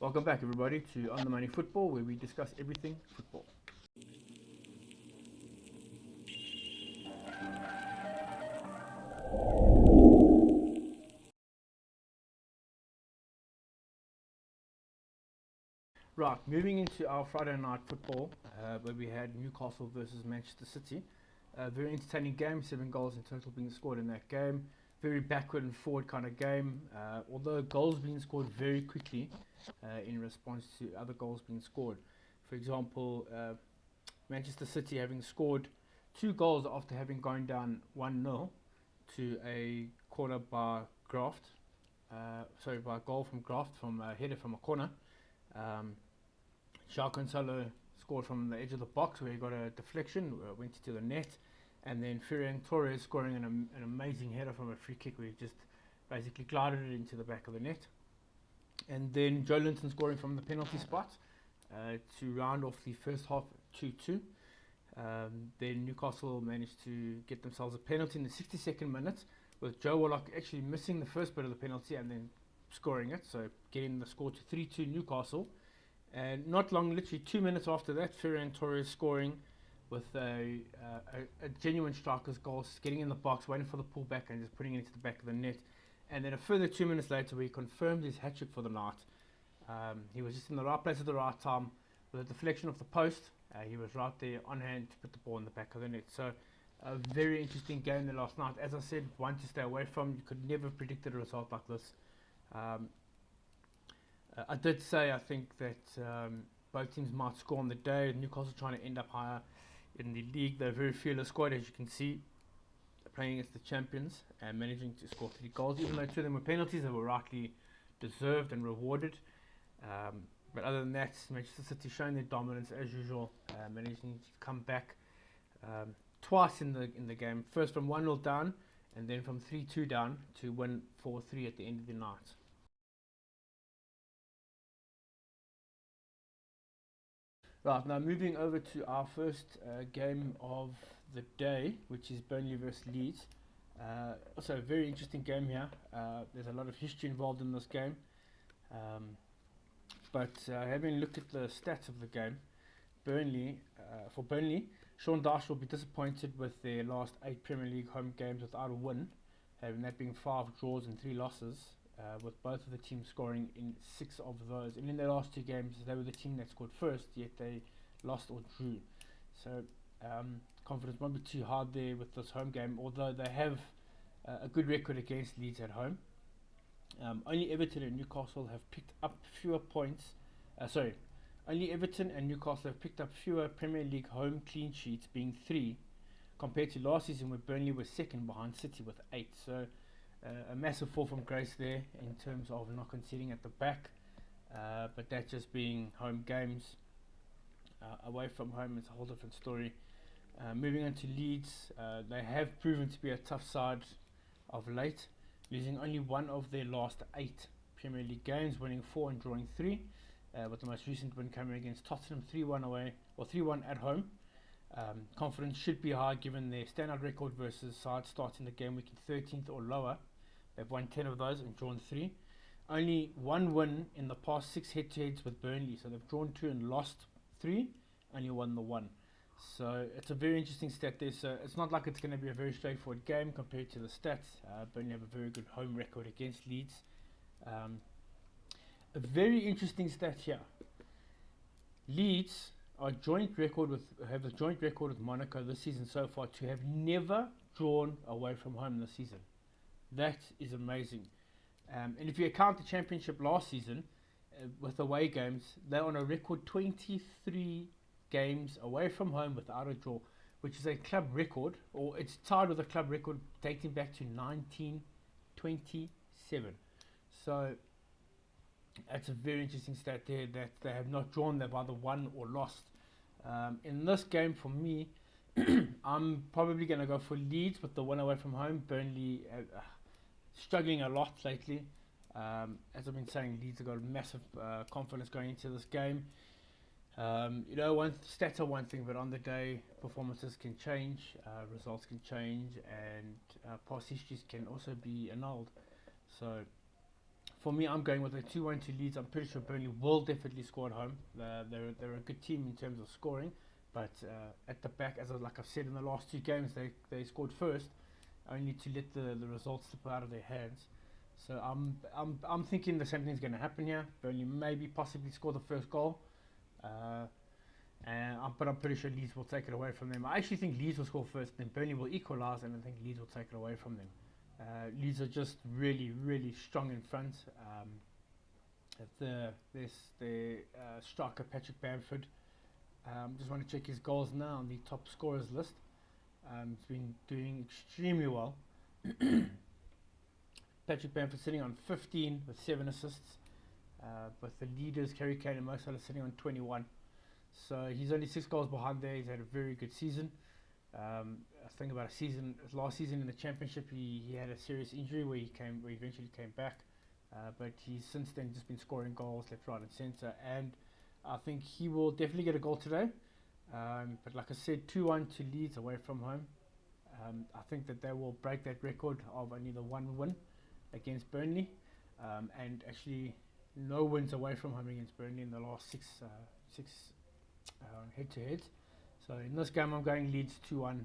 Welcome back, everybody, to On the Money Football, where we discuss everything football. Right, moving into our Friday night football, where we had Newcastle versus Manchester City. Very entertaining game, 7 goals in total being scored in that game. Very backward and forward kind of game, although goals being scored very quickly in response to other goals being scored. For example, Manchester City having scored 2 goals after having gone down 1-0 to a corner by Graft. By a goal from Graft from a header from a corner. João Cancelo scored from the edge of the box where he got a deflection, went into the net, and then Ferran Torres scoring an amazing header from a free kick where he just basically glided it into the back of the net. And then Joe Linton scoring from the penalty spot to round off the first half 2-2. Then Newcastle managed to get themselves a penalty in the 62nd minute, with Joe Willock actually missing the first bit of the penalty and then scoring it, so getting the score to 3-2 Newcastle. And not long, literally 2 minutes after that, Ferran Torres scoring with a genuine striker's goal, getting in the box, waiting for the pullback and just putting it into the back of the net. And then a further 2 minutes later, where he confirmed his hat-trick for the night. He was just in the right place at the right time with a deflection off the post. He was right there on hand to put the ball in the back of the net. So a very interesting game there last night. As I said, one to stay away from. You could never have predicted a result like this. I did say I think that both teams might score on the day. Newcastle trying to end up higher in the league. They're a very fearless squad, as you can see. They're playing against the champions and managing to score 3 goals. Even though 2 of them were penalties, they were rightly deserved and rewarded. But other than that, Manchester City showing their dominance as usual, managing to come back twice in the game. First from 1-0 down, and then from 3-2 down to win 4-3 at the end of the night. Right, now moving over to our first game of the day, which is Burnley versus Leeds. Also a very interesting game here. There's a lot of history involved in this game. But having looked at the stats of the game, for Burnley, Sean Dyche will be disappointed with their last 8 Premier League home games without a win, having that being 5 draws and 3 losses. With both of the teams scoring in 6 of those. And in their last 2 games, they were the team that scored first, yet they lost or drew. So confidence won't be too hard there with this home game, although they have a good record against Leeds at home. Only Everton and Newcastle have picked up fewer points. Only Everton and Newcastle have picked up fewer Premier League home clean sheets, being 3, compared to last season where Burnley was second behind City with 8. So a massive fall from grace there in terms of not conceding at the back, but that just being home games. Away from home is a whole different story. Moving on to Leeds, they have proven to be a tough side of late, losing only 1 of their last 8 Premier League games, winning 4 and drawing 3, with the most recent win coming against Tottenham 3-1 away, or 3-1 at home. Confidence should be high given their standout record versus sides starting the game week in 13th or lower. They've won 10 of those and drawn 3. Only 1 win in the past 6 head-to-heads with Burnley. So they've drawn 2 and lost 3, only won the 1. So it's a very interesting stat there. So it's not like it's going to be a very straightforward game compared to the stats. Burnley have a very good home record against Leeds. A very interesting stat here. Leeds have the joint record with Monaco this season so far to have never drawn away from home this season. That is amazing. And if you account the championship last season with away games, they're on a record 23 games away from home without a draw, which is a club record, or it's tied with a club record dating back to 1927. So that's a very interesting stat there, that they have not drawn, they've either won or lost. In this game, for me, I'm probably going to go for Leeds with the win away from home. Burnley struggling a lot lately. As I've been saying, Leeds have got massive confidence going into this game. Stats are one thing, but on the day, performances can change, results can change, and past histories can also be annulled. So For me, I'm going with a 2-1 to Leeds. I'm pretty sure Burnley will definitely score at home. They're a good team in terms of scoring, but at the back, like I've said in the last two games, they scored first, only to let the results slip out of their hands. So I'm thinking the same thing's going to happen here. Burnley maybe possibly score the first goal, but I'm pretty sure Leeds will take it away from them. I actually think Leeds will score first, then Burnley will equalise, and I think Leeds will take it away from them. Leeds are just really, really strong in front. There's the striker Patrick Bamford. Just want to check his goals now on the top scorers list. He's been doing extremely well. Patrick Bamford sitting on 15 with 7 assists. But the leaders, Harry Kane and Mo Salah, sitting on 21. So he's only 6 goals behind there. He's had a very good season. I think about last season in the Championship, he had a serious injury where he eventually came back. But he's since then just been scoring goals left, right, and centre. And I think he will definitely get a goal today. But like I said, 2-1 to Leeds away from home. I think that they will break that record of only the 1 win against Burnley, and actually no wins away from home against Burnley in the last six head-to-heads. So in this game, I'm going Leeds 2-1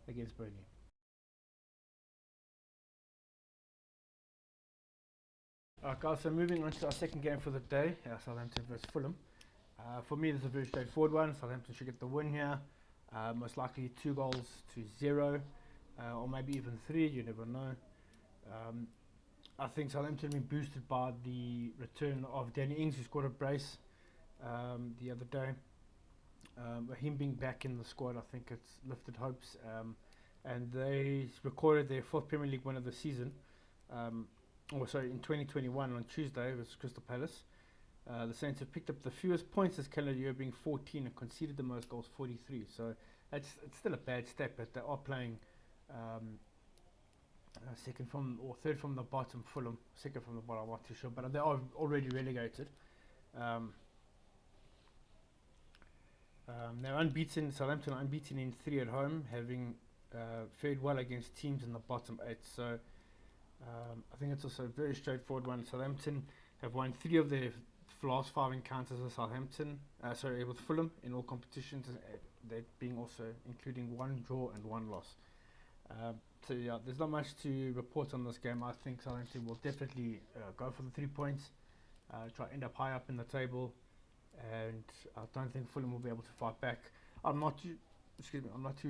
against Burnley. Alright guys, so moving on to our second game for the day, Southampton versus Fulham. For me, this is a very straightforward one. Southampton should get the win here. Most likely 2-0, or maybe even 3, you never know. I think Southampton have been boosted by the return of Danny Ings, who scored a brace the other day. Him being back in the squad, I think it's lifted hopes. And they recorded their 4th Premier League win of the season. In 2021 on Tuesday was Crystal Palace. The Saints have picked up the fewest points this calendar year, being 14, and conceded the most goals, 43. So it's still a bad stat, but they are playing third from the bottom. Fulham, second from the bottom, I'm not too sure, but they are already relegated. They're unbeaten. Southampton are unbeaten in 3 at home, having fared well against teams in the bottom 8. So I think it's also a very straightforward one. Southampton have won 3 of their last 5 encounters with with Fulham in all competitions, that being also including 1 draw and 1 loss. So yeah, there's not much to report on this game. I think Southampton will definitely go for the 3 points, try to end up high up in the table, and I don't think Fulham will be able to fight back. I'm not too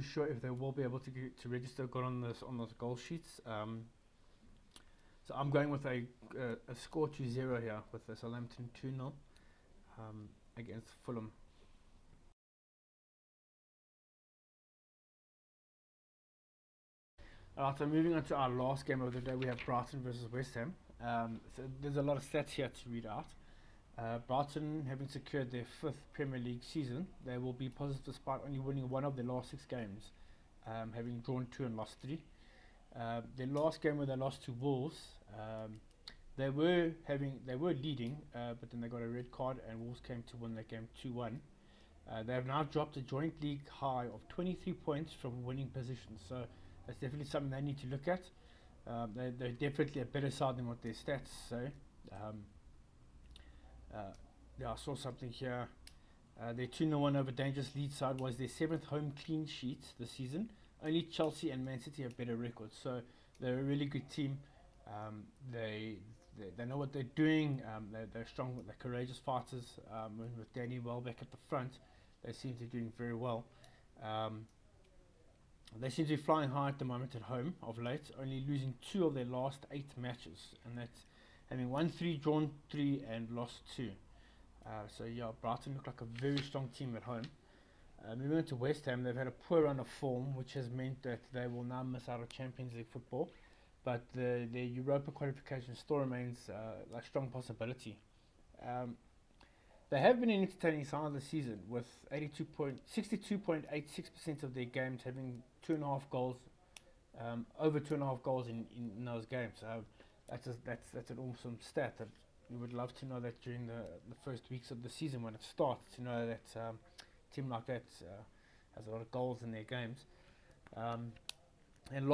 sure if they will be able to register a goal on those goal sheets. So I'm going with a score 2-0 here, with the Southampton 2-0 against Fulham. Alright, so moving on to our last game of the day, we have Brighton versus West Ham. So there's a lot of stats here to read out. Brighton, having secured their 5th Premier League season, they will be positive despite only winning 1 of their last 6 games, having drawn 2 and lost 3. Their last game where they lost to Wolves, they were leading, but then they got a red card, and Wolves came to win that game 2-1. They have now dropped a joint league high of 23 points from winning positions, so that's definitely something they need to look at. They're definitely a better side than what their stats say. I saw something here. Their 2-0 win over dangerous Leeds side was their 7th home clean sheet this season. Only Chelsea and Man City have better records, so they're a really good team. They know what they're doing. They're strong, they're courageous fighters. With Danny Welbeck at the front, they seem to be doing very well. They seem to be flying high at the moment at home of late, only losing 2 of their last 8 matches, and that's having won 3, drawn 3, and lost 2. So yeah, Brighton look like a very strong team at home. Moving on to West Ham, they've had a poor run of form, which has meant that they will now miss out on Champions League football, but their Europa qualification still remains a strong possibility. They have been an entertaining side this season, with 62.86% of their games having 2.5 goals, over 2.5 goals in those games. So that's an awesome stat that you would love to know that during the first weeks of the season when it starts, to know that a team like that has a lot of goals in their games. And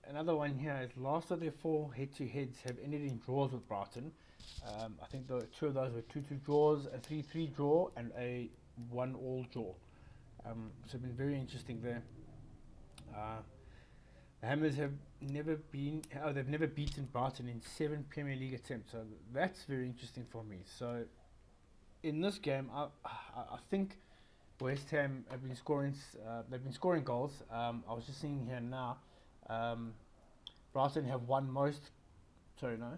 another one here is last of their 4 head-to-heads have ended in draws with Brighton. I think the 2 of those were 2-2 draws, a 3-3 draw, and a 1-all draw. So it's been very interesting there. The Hammers have they've never beaten Brighton in 7 Premier League attempts. So that's very interesting for me. So in this game, I think West Ham have been scoring. They've been scoring goals. I was just seeing here now. Brighton have won most. Sorry, no.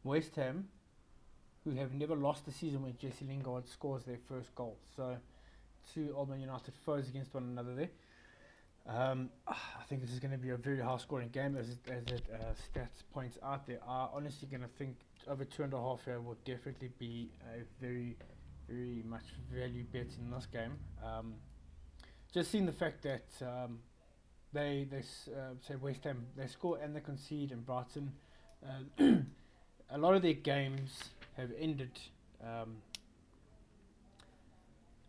West Ham, who have never lost the season when Jesse Lingard scores their first goal. So 2 Old Man United foes against one another there. I think this is going to be a very high-scoring game, as stats points out. There are honestly going to think over 2.5 here will definitely be a very, very much value bet in this game. Just seeing the fact that they say West Ham, they score and they concede, and Brighton, a lot of their games have ended.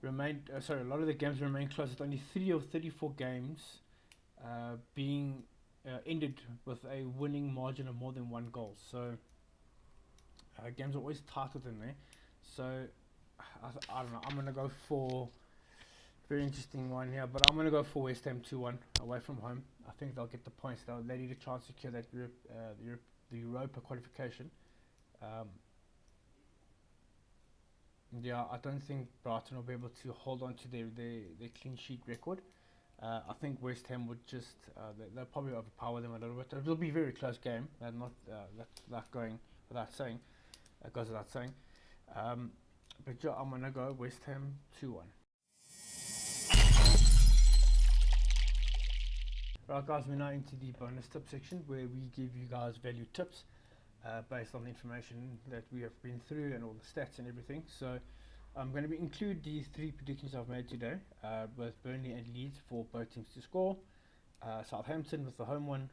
A lot of the games remain close. It's only 3 of 34 games being ended with a winning margin of more than 1 goal. So games are always tight within there. So I don't know. I'm going to go for very interesting one here, but I'm going to go for West Ham 2-1 away from home. I think they'll get the points. They need to try and secure that the Europa qualification. I don't think Brighton will be able to hold on to their clean sheet record. I think West Ham would just they'll probably overpower them a little bit. It will be a very close game. That going without saying. It goes without saying. But yeah, I'm gonna go West Ham 2-1. Right, guys, we're now into the bonus tip section where we give you guys value tips based on the information that we have been through and all the stats and everything. So I'm going to include these 3 predictions I've made today, both Burnley and Leeds for both teams to score, Southampton with the home one,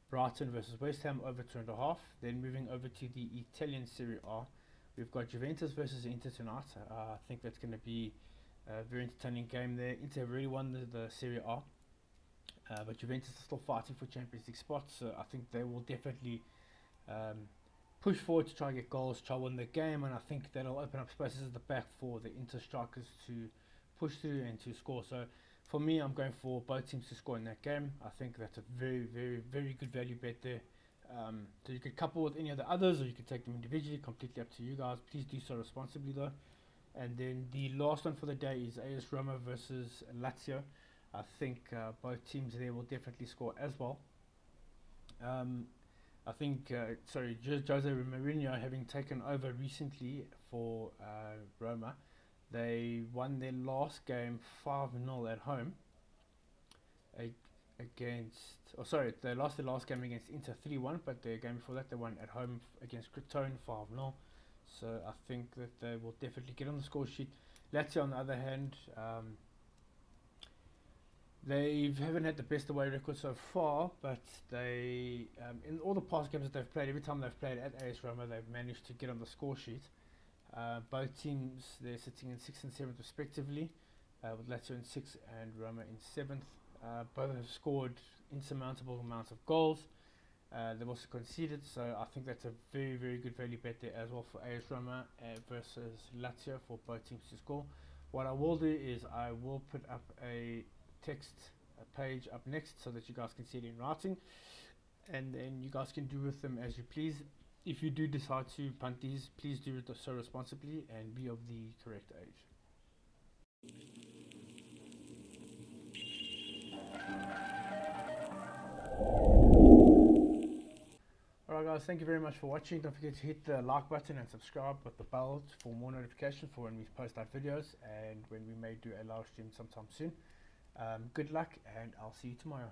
Brighton versus West Ham over 2.5. Then moving over to the Italian Serie A, we've got Juventus versus Inter tonight. I think that's going to be a very entertaining game there. Inter have really won the Serie A, but Juventus are still fighting for Champions League spots, so I think they will definitely push forward to try and get goals, try and win the game, and I think that'll open up spaces at the back for the Inter strikers to push through and to score. So for me, I'm going for both teams to score in that game. I think that's a very, very, very good value bet there. So you could couple with any of the others, or you could take them individually, completely up to you guys. Please do so responsibly though. And then the last one for the day is AS Roma versus Lazio. I think both teams there will definitely score as well. I think, Jose Mourinho having taken over recently for Roma, they won their last game 5-0 at home they lost their last game against Inter 3-1, but the game before that they won at home against Crotone 5-0. So I think that they will definitely get on the score sheet. Lazio, on the other hand, they haven't had the best away record so far, but they, in all the past games that they've played, every time they've played at AS Roma, they've managed to get on the score sheet. Both teams, they're sitting in 6th and 7th respectively, with Lazio in 6th and Roma in 7th. Both have scored insurmountable amounts of goals. They've also conceded, so I think that's a very, very good value bet there as well for AS Roma versus Lazio for both teams to score. What I will do is I will put up a text page up next so that you guys can see it in writing, and then you guys can do with them as you please. If you do decide to punt these, please do it so responsibly and be of the correct age. Alright guys, thank you very much for watching. Don't forget to hit the like button and subscribe with the bell for more notifications for when we post our videos and when we may do a live stream sometime soon. Good luck, and I'll see you tomorrow.